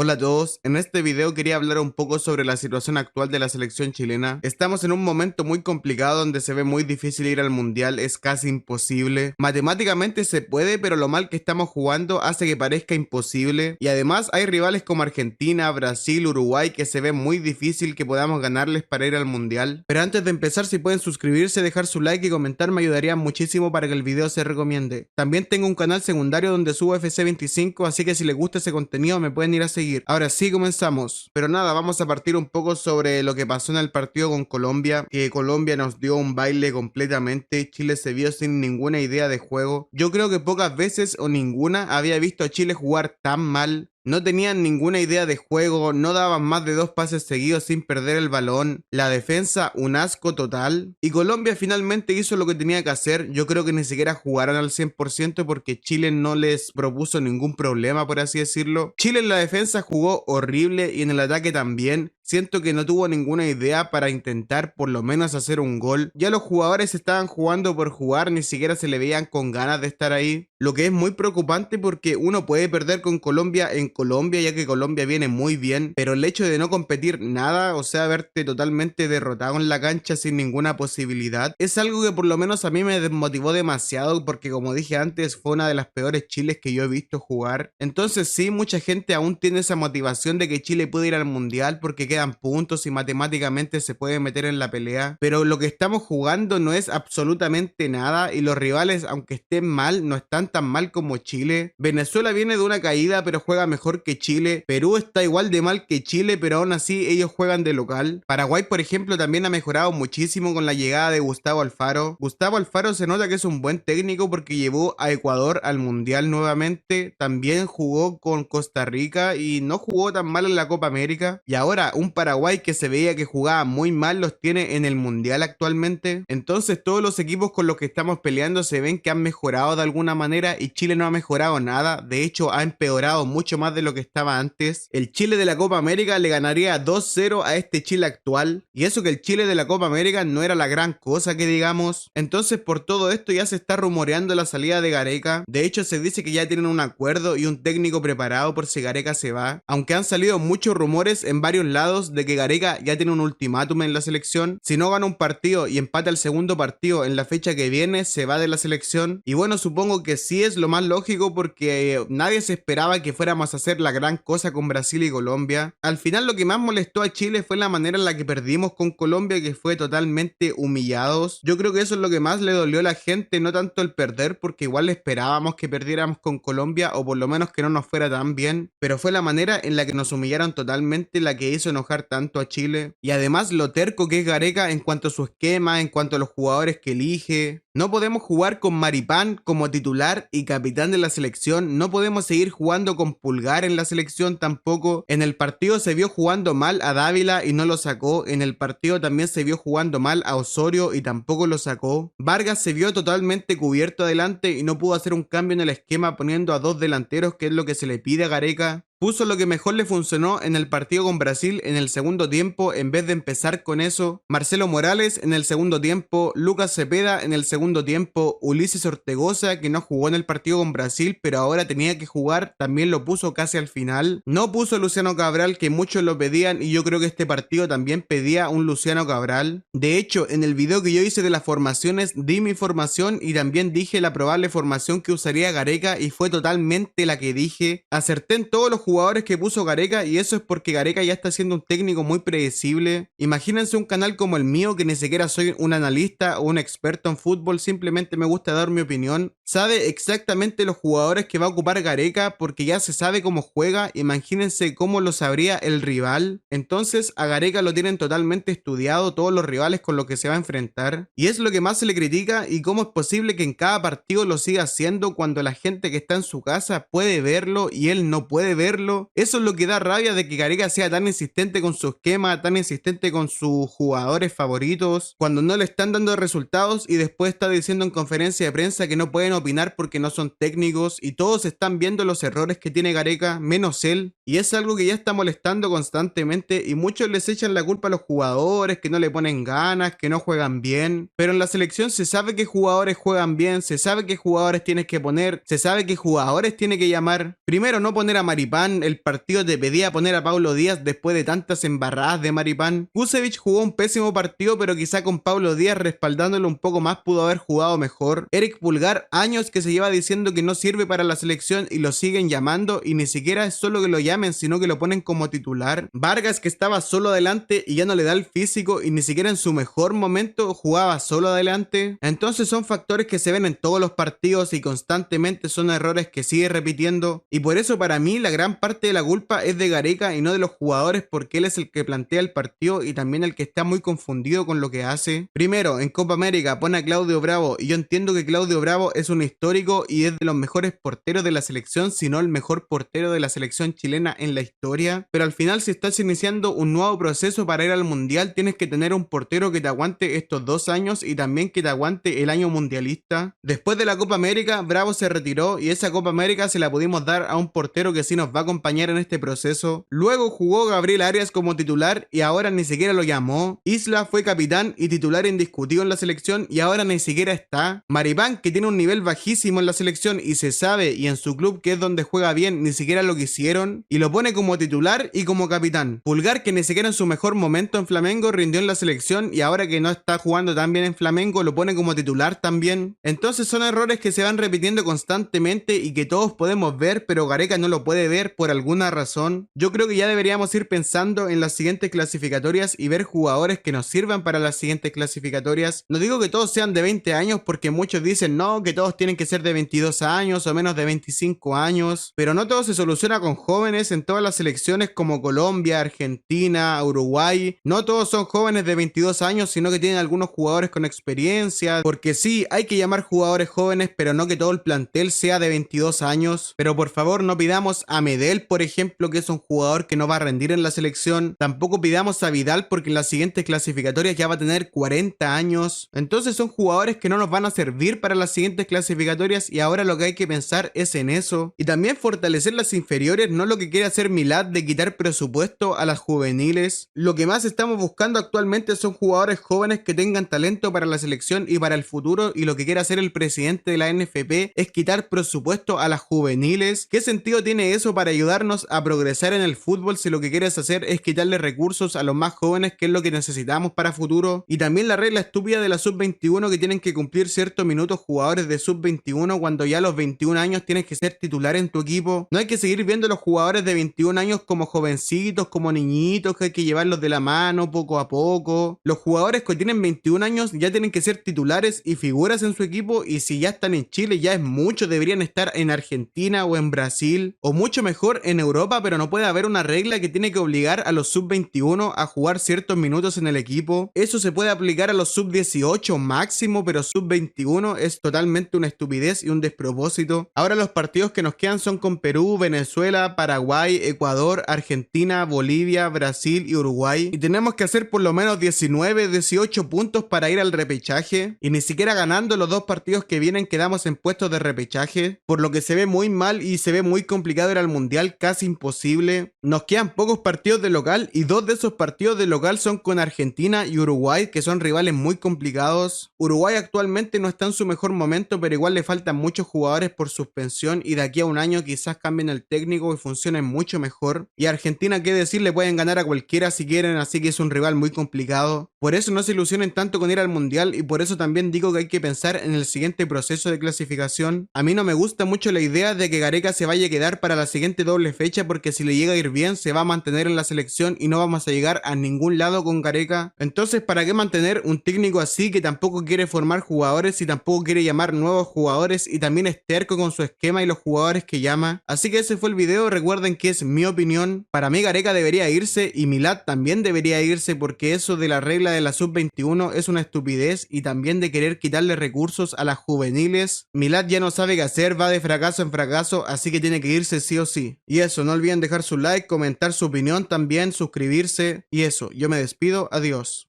Hola a todos, en este video quería hablar un poco sobre la situación actual de la selección chilena. Estamos en un momento muy complicado donde se ve muy difícil ir al mundial, es casi imposible. Matemáticamente se puede, pero lo mal que estamos jugando hace que parezca imposible. Y además hay rivales como Argentina, Brasil, Uruguay que se ve muy difícil que podamos ganarles para ir al mundial. Pero antes de empezar, si pueden suscribirse, dejar su like y comentar me ayudaría muchísimo para que el video se recomiende. También tengo un canal secundario donde subo FC25, así que si les gusta ese contenido me pueden ir a seguir. Ahora sí comenzamos, pero nada, vamos a partir un poco sobre lo que pasó en el partido con Colombia, que Colombia nos dio un baile completamente. Chile se vio sin ninguna idea de juego. Yo creo que pocas veces o ninguna había visto a Chile jugar tan mal. No tenían ninguna idea de juego, no daban más de 2 pases seguidos sin perder el balón, la defensa un asco total, y Colombia finalmente hizo lo que tenía que hacer. Yo creo que ni siquiera jugaron al 100% porque Chile no les propuso ningún problema, por así decirlo. Chile en la defensa jugó horrible y en el ataque también. Siento que no tuvo ninguna idea para intentar por lo menos hacer un gol. Ya los jugadores estaban jugando por jugar, ni siquiera se le veían con ganas de estar ahí. Lo que es muy preocupante porque uno puede perder con Colombia en Colombia, ya que Colombia viene muy bien, pero el hecho de no competir nada, o sea, verte totalmente derrotado en la cancha sin ninguna posibilidad, es algo que por lo menos a mí me desmotivó demasiado porque, como dije antes, fue una de las peores Chiles que yo he visto jugar. Entonces sí, mucha gente aún tiene esa motivación de que Chile puede ir al mundial porque quedan puntos y matemáticamente se puede meter en la pelea, pero lo que estamos jugando no es absolutamente nada y los rivales, aunque estén mal, no están tan mal como Chile. Venezuela viene de una caída pero juega mejor que Chile. Perú está igual de mal que Chile, pero aún así ellos juegan de local. Paraguay, por ejemplo, también ha mejorado muchísimo con la llegada de Gustavo Alfaro. Gustavo Alfaro se nota que es un buen técnico porque llevó a Ecuador al mundial nuevamente. También jugó con Costa Rica y no jugó tan mal en la Copa América. Y ahora un Paraguay que se veía que jugaba muy mal los tiene en el mundial actualmente. Entonces todos los equipos con los que estamos peleando se ven que han mejorado de alguna manera y Chile no ha mejorado nada. De hecho ha empeorado mucho más de lo que estaba antes. El Chile de la Copa América le ganaría 2-0 a este Chile actual, y eso que el Chile de la Copa América no era la gran cosa que digamos. Entonces por todo esto ya se está rumoreando la salida de Gareca. De hecho se dice que ya tienen un acuerdo y un técnico preparado por si Gareca se va, aunque han salido muchos rumores en varios lados de que Gareca ya tiene un ultimátum en la selección. Si no gana un partido y empata el segundo partido en la fecha que viene, se va de la selección. Y bueno, supongo que sí es lo más lógico porque nadie se esperaba que fuéramos a hacer la gran cosa con Brasil y Colombia. Al final lo que más molestó a Chile fue la manera en la que perdimos con Colombia, que fue totalmente humillados. Yo creo que eso es lo que más le dolió a la gente, no tanto el perder, porque igual esperábamos que perdiéramos con Colombia o por lo menos que no nos fuera tan bien, pero fue la manera en la que nos humillaron totalmente la que hizo enojar tanto a Chile. Y además lo terco que es Gareca en cuanto a su esquema, en cuanto a los jugadores que elige. No podemos jugar con Maripán como titular y capitán de la selección. No podemos seguir jugando con Pulgar en la selección tampoco. En el partido se vio jugando mal a Dávila y no lo sacó. En el partido también se vio jugando mal a Osorio y tampoco lo sacó. Vargas se vio totalmente cubierto adelante y no pudo hacer un cambio en el esquema poniendo a 2 delanteros, que es lo que se le pide a Gareca. Puso lo que mejor le funcionó en el partido con Brasil en el segundo tiempo en vez de empezar con eso. Marcelo Morales en el segundo tiempo, Lucas Cepeda en el segundo tiempo, Ulises Ortegoza, que no jugó en el partido con Brasil pero ahora tenía que jugar, también lo puso casi al final. No puso a Luciano Cabral, que muchos lo pedían, y yo creo que este partido también pedía un Luciano Cabral. De hecho, en el video que yo hice de las formaciones di mi formación y también dije la probable formación que usaría Gareca y fue totalmente la que dije. Acerté en todos los jugadores que puso Gareca y eso es porque Gareca ya está siendo un técnico muy predecible. Imagínense un canal como el mío, que ni siquiera soy un analista o un experto en fútbol, simplemente me gusta dar mi opinión. Sabe exactamente los jugadores que va a ocupar Gareca porque ya se sabe cómo juega. Imagínense cómo lo sabría el rival. Entonces a Gareca lo tienen totalmente estudiado todos los rivales con los que se va a enfrentar, y es lo que más se le critica. Y cómo es posible que en cada partido lo siga haciendo cuando la gente que está en su casa puede verlo y él no puede verlo. Eso es lo que da rabia, de que Gareca sea tan insistente con su esquema, tan insistente con sus jugadores favoritos, cuando no le están dando resultados, y después está diciendo en conferencia de prensa que no pueden opinar porque no son técnicos, y todos están viendo los errores que tiene Gareca, menos él, y es algo que ya está molestando constantemente, y muchos les echan la culpa a los jugadores, que no le ponen ganas, que no juegan bien, pero en la selección se sabe que jugadores juegan bien, se sabe que jugadores tienes que poner, se sabe que jugadores tiene que llamar. Primero, no poner a Maripán, Maripán, el partido te pedía poner a Pablo Díaz después de tantas embarradas de Maripán. Kusevich jugó un pésimo partido, pero quizá con Pablo Díaz respaldándolo un poco más pudo haber jugado mejor. Eric Pulgar, años que se lleva diciendo que no sirve para la selección y lo siguen llamando, y ni siquiera es solo que lo llamen, sino que lo ponen como titular. Vargas, que estaba solo adelante y ya no le da el físico y ni siquiera en su mejor momento jugaba solo adelante. Entonces son factores que se ven en todos los partidos y constantemente son errores que sigue repitiendo, y por eso para mí la gran parte de la culpa es de Gareca y no de los jugadores, porque él es el que plantea el partido y también el que está muy confundido con lo que hace. Primero, en Copa América pone a Claudio Bravo, y yo entiendo que Claudio Bravo es un histórico y es de los mejores porteros de la selección, si no el mejor portero de la selección chilena en la historia, pero al final si estás iniciando un nuevo proceso para ir al mundial tienes que tener un portero que te aguante estos 2 años y también que te aguante el año mundialista. Después de la Copa América, Bravo se retiró y esa Copa América se la pudimos dar a un portero que sí nos va a acompañar en este proceso. Luego jugó Gabriel Arias como titular y ahora ni siquiera lo llamó. Isla fue capitán y titular indiscutido en la selección y ahora ni siquiera está. Maripán, que tiene un nivel bajísimo en la selección y se sabe, y en su club que es donde juega bien, ni siquiera lo quisieron y lo pone como titular y como capitán. Pulgar, que ni siquiera en su mejor momento en Flamengo rindió en la selección y ahora que no está jugando tan bien en Flamengo lo pone como titular también. Entonces son errores que se van repitiendo constantemente y que todos podemos ver, pero Gareca no lo puede ver por alguna razón. Yo creo que ya deberíamos ir pensando en las siguientes clasificatorias y ver jugadores que nos sirvan para las siguientes clasificatorias. No digo que todos sean de 20 años porque muchos dicen no, que todos tienen que ser de 22 años o menos de 25 años, pero no todo se soluciona con jóvenes en todas las selecciones como Colombia, Argentina, Uruguay. No todos son jóvenes de 22 años, sino que tienen algunos jugadores con experiencia, porque sí, hay que llamar jugadores jóvenes, pero no que todo el plantel sea de 22 años. Pero por favor no pidamos a Medel, por ejemplo, que es un jugador que no va a rendir en la selección. Tampoco pidamos a Vidal porque en las siguientes clasificatorias ya va a tener 40 años. Entonces son jugadores que no nos van a servir para las siguientes clasificatorias y ahora lo que hay que pensar es en eso. Y también fortalecer las inferiores, no lo que quiere hacer Milad de quitar presupuesto a las juveniles. Lo que más estamos buscando actualmente son jugadores jóvenes que tengan talento para la selección y para el futuro, y lo que quiere hacer el presidente de la NFP es quitar presupuesto a las juveniles. ¿Qué sentido tiene eso para ayudarnos a progresar en el fútbol si lo que quieres hacer es quitarle recursos a los más jóvenes, que es lo que necesitamos para futuro? Y también la regla estúpida de la sub-21 que tienen que cumplir ciertos minutos jugadores de sub-21 cuando ya a los 21 años tienes que ser titular en tu equipo. No hay que seguir viendo a los jugadores de 21 años como jovencitos, como niñitos, que hay que llevarlos de la mano poco a poco. Los jugadores que tienen 21 años ya tienen que ser titulares y figuras en su equipo, y si ya están en Chile ya es mucho, deberían estar en Argentina o en Brasil o mucho mejor en Europa, pero no puede haber una regla que tiene que obligar a los sub-21 a jugar ciertos minutos en el equipo. Eso se puede aplicar a los sub-18 máximo, pero sub-21 es totalmente una estupidez y un despropósito. Ahora los partidos que nos quedan son con Perú, Venezuela, Paraguay, Ecuador, Argentina, Bolivia, Brasil y Uruguay, y tenemos que hacer por lo menos 19, 18 puntos para ir al repechaje, y ni siquiera ganando los 2 partidos que vienen quedamos en puestos de repechaje, por lo que se ve muy mal y se ve muy complicado ir al mundial, casi imposible. Nos quedan pocos partidos de local y 2 de esos partidos de local son con Argentina y Uruguay, que son rivales muy complicados. Uruguay actualmente no está en su mejor momento, pero igual le faltan muchos jugadores por suspensión y de aquí a un año quizás cambien el técnico y funcionen mucho mejor. Y Argentina, qué decir, le pueden ganar a cualquiera si quieren, así que es un rival muy complicado. Por eso no se ilusionen tanto con ir al mundial, y por eso también digo que hay que pensar en el siguiente proceso de clasificación. A mí no me gusta mucho la idea de que Gareca se vaya a quedar para la siguiente doble fecha, porque si le llega a ir bien se va a mantener en la selección y no vamos a llegar a ningún lado con Gareca. Entonces, ¿para qué mantener un técnico así que tampoco quiere formar jugadores y tampoco quiere llamar nuevos jugadores y también es terco con su esquema y los jugadores que llama? Así que ese fue el video. Recuerden que es mi opinión. Para mí Gareca debería irse y Milad también debería irse, porque eso de la regla de la sub-21 es una estupidez, y también de querer quitarle recursos a las juveniles. Milad ya no sabe qué hacer, va de fracaso en fracaso, así que tiene que irse sí o sí. Y eso, no olviden dejar su like, comentar su opinión también, suscribirse, y eso, yo me despido, adiós.